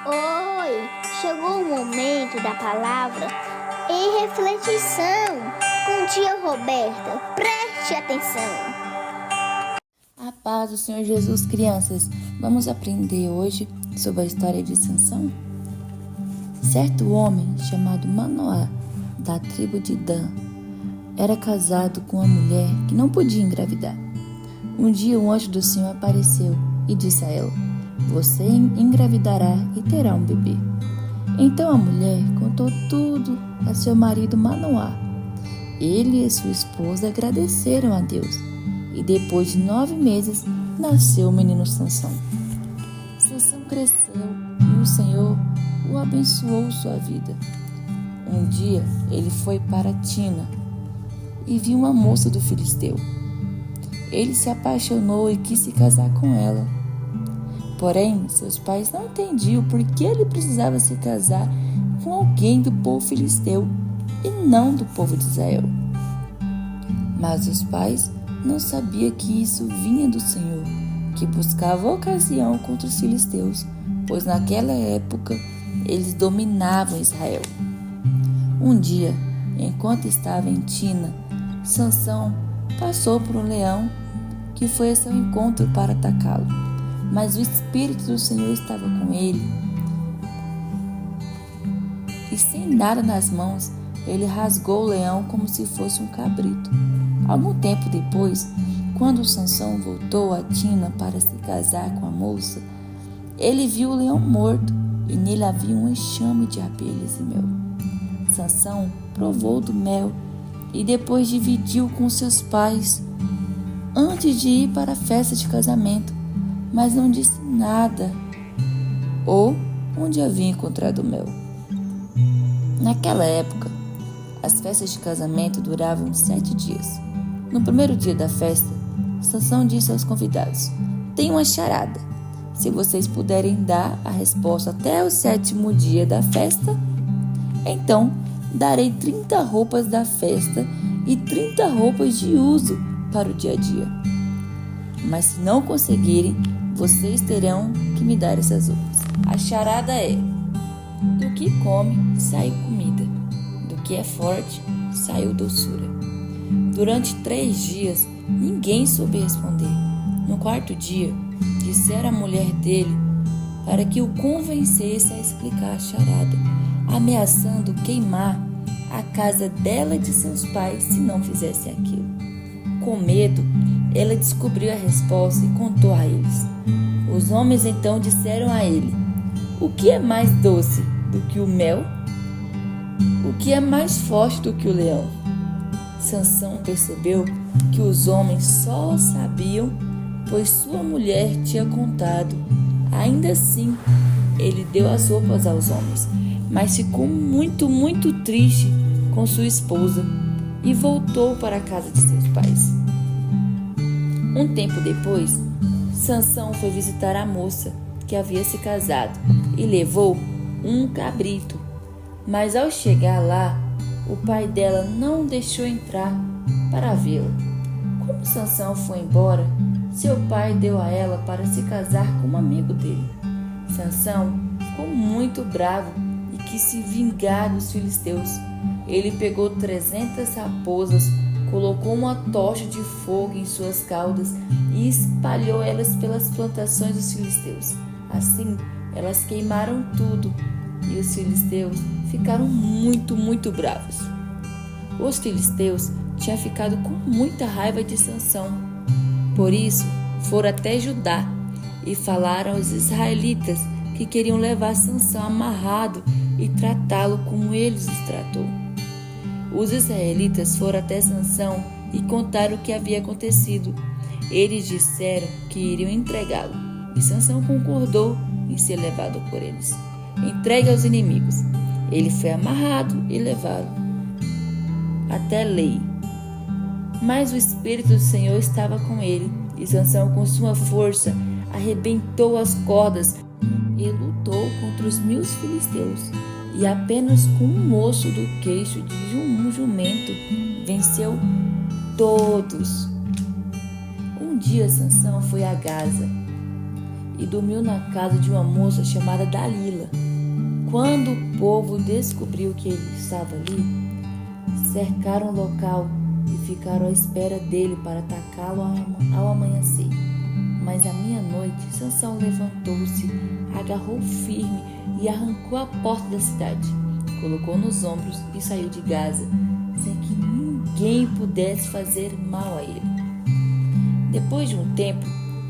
Oi, chegou o momento da palavra e reflexão com tia Roberta. Preste atenção. A paz do Senhor Jesus, crianças. Vamos aprender hoje sobre a história de Sansão? Certo homem chamado Manoá, da tribo de Dan, era casado com uma mulher que não podia engravidar. Um dia o anjo do Senhor apareceu e disse a ela: "Você engravidará e terá um bebê." Então a mulher contou tudo a seu marido Manoá. Ele e sua esposa agradeceram a Deus, e depois de 9 meses nasceu o menino Sansão. Sansão cresceu e o Senhor o abençoou sua vida. Um dia ele foi para Tina e viu uma moça do filisteu. Ele se apaixonou e quis se casar com ela. Porém, seus pais não entendiam por que ele precisava se casar com alguém do povo filisteu e não do povo de Israel. Mas os pais não sabiam que isso vinha do Senhor, que buscava ocasião contra os filisteus, pois naquela época eles dominavam Israel. Um dia, enquanto estava em Tina, Sansão passou por um leão que foi a seu encontro para atacá-lo. Mas o Espírito do Senhor estava com ele, e sem nada nas mãos, ele rasgou o leão como se fosse um cabrito. Algum tempo depois, quando Sansão voltou a Tina para se casar com a moça, ele viu o leão morto e nele havia um enxame de abelhas e mel. Sansão provou do mel e depois dividiu com seus pais antes de ir para a festa de casamento, mas não disse nada ou onde havia encontrado o mel. Naquela época, as festas de casamento duravam 7 dias. No primeiro dia da festa, Sansão disse aos convidados: "Tem uma charada. Se vocês puderem dar a resposta até o 7º dia da festa, então darei 30 roupas da festa e 30 roupas de uso para o dia a dia. Mas se não conseguirem, vocês terão que me dar essas roupas. A charada é: do que come, sai comida. Do que é forte, saiu doçura." Durante 3 dias, ninguém soube responder. No 4º dia, disseram à mulher dele para que o convencesse a explicar a charada, ameaçando queimar a casa dela e de seus pais se não fizessem aquilo. Com medo, ela descobriu a resposta e contou a eles. Os homens então disseram a ele: "O que é mais doce do que o mel? O que é mais forte do que o leão?" Sansão percebeu que os homens só sabiam pois sua mulher tinha contado. Ainda assim, ele deu as roupas aos homens, mas ficou muito triste com sua esposa e voltou para a casa de seus pais. Um tempo depois, Sansão foi visitar a moça que havia se casado e levou um cabrito. Mas ao chegar lá, o pai dela não o deixou entrar para vê-la. Como Sansão foi embora, seu pai deu a ela para se casar com um amigo dele. Sansão ficou muito bravo e quis se vingar dos filisteus. Ele pegou 300 raposas, colocou uma tocha de fogo em suas caudas e espalhou elas pelas plantações dos filisteus. Assim, elas queimaram tudo e os filisteus ficaram muito bravos. Os filisteus tinham ficado com muita raiva de Sansão. Por isso, foram até Judá e falaram aos israelitas que queriam levar Sansão amarrado e tratá-lo como eles os tratou. Os israelitas foram até Sansão e contaram o que havia acontecido. Eles disseram que iriam entregá-lo, e Sansão concordou em ser levado por eles. Entregue aos inimigos. Ele foi amarrado e levado até Lei. Mas o Espírito do Senhor estava com ele, e Sansão, com sua força, arrebentou as cordas e lutou contra os 1000 filisteus. E apenas com um osso do queixo de um jumento venceu todos. Um dia Sansão foi a Gaza e dormiu na casa de uma moça chamada Dalila. Quando o povo descobriu que ele estava ali, cercaram o local e ficaram à espera dele para atacá-lo ao amanhecer. Mas à meia-noite, Sansão levantou-se, agarrou firme e arrancou a porta da cidade. Colocou nos ombros e saiu de Gaza, sem que ninguém pudesse fazer mal a ele. Depois de um tempo,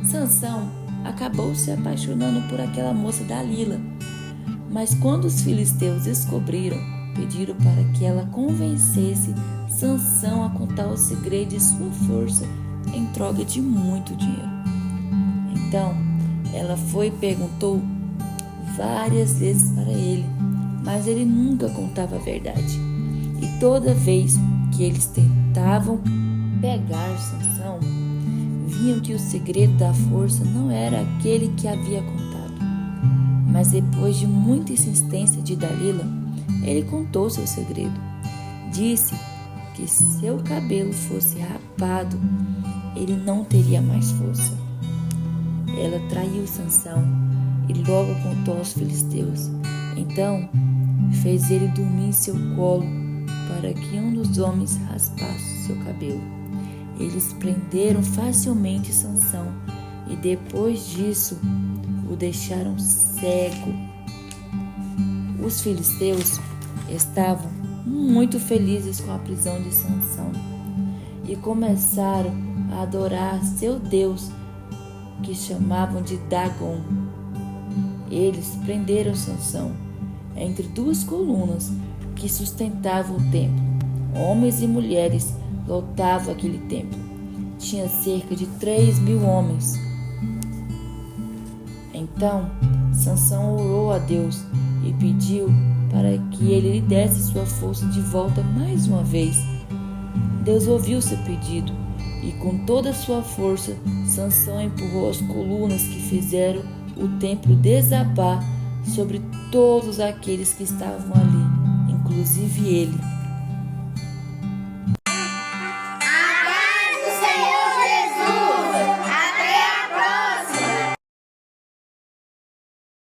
Sansão acabou se apaixonando por aquela moça Dalila. Mas quando os filisteus descobriram, pediram para que ela convencesse Sansão a contar o segredo de sua força em troca de muito dinheiro. Então, ela foi e perguntou várias vezes para ele, mas ele nunca contava a verdade. E toda vez que eles tentavam pegar Sansão, viam que o segredo da força não era aquele que havia contado. Mas depois de muita insistência de Dalila, ele contou seu segredo. Disse que se seu cabelo fosse rapado, ele não teria mais força. Ela traiu Sansão e logo contou aos filisteus. Então fez ele dormir em seu colo para que um dos homens raspasse seu cabelo. Eles prenderam facilmente Sansão e depois disso o deixaram cego. Os filisteus estavam muito felizes com a prisão de Sansão e começaram a adorar seu Deus, que chamavam de Dagon. Eles prenderam Sansão entre duas colunas que sustentavam o templo. Homens e mulheres lotavam aquele templo. Tinha cerca de 3.000 homens. Então Sansão orou a Deus e pediu para que ele lhe desse sua força de volta mais uma vez. Deus ouviu seu pedido e com toda a sua força Sansão empurrou as colunas que fizeram o templo desabar sobre todos aqueles que estavam ali, inclusive ele.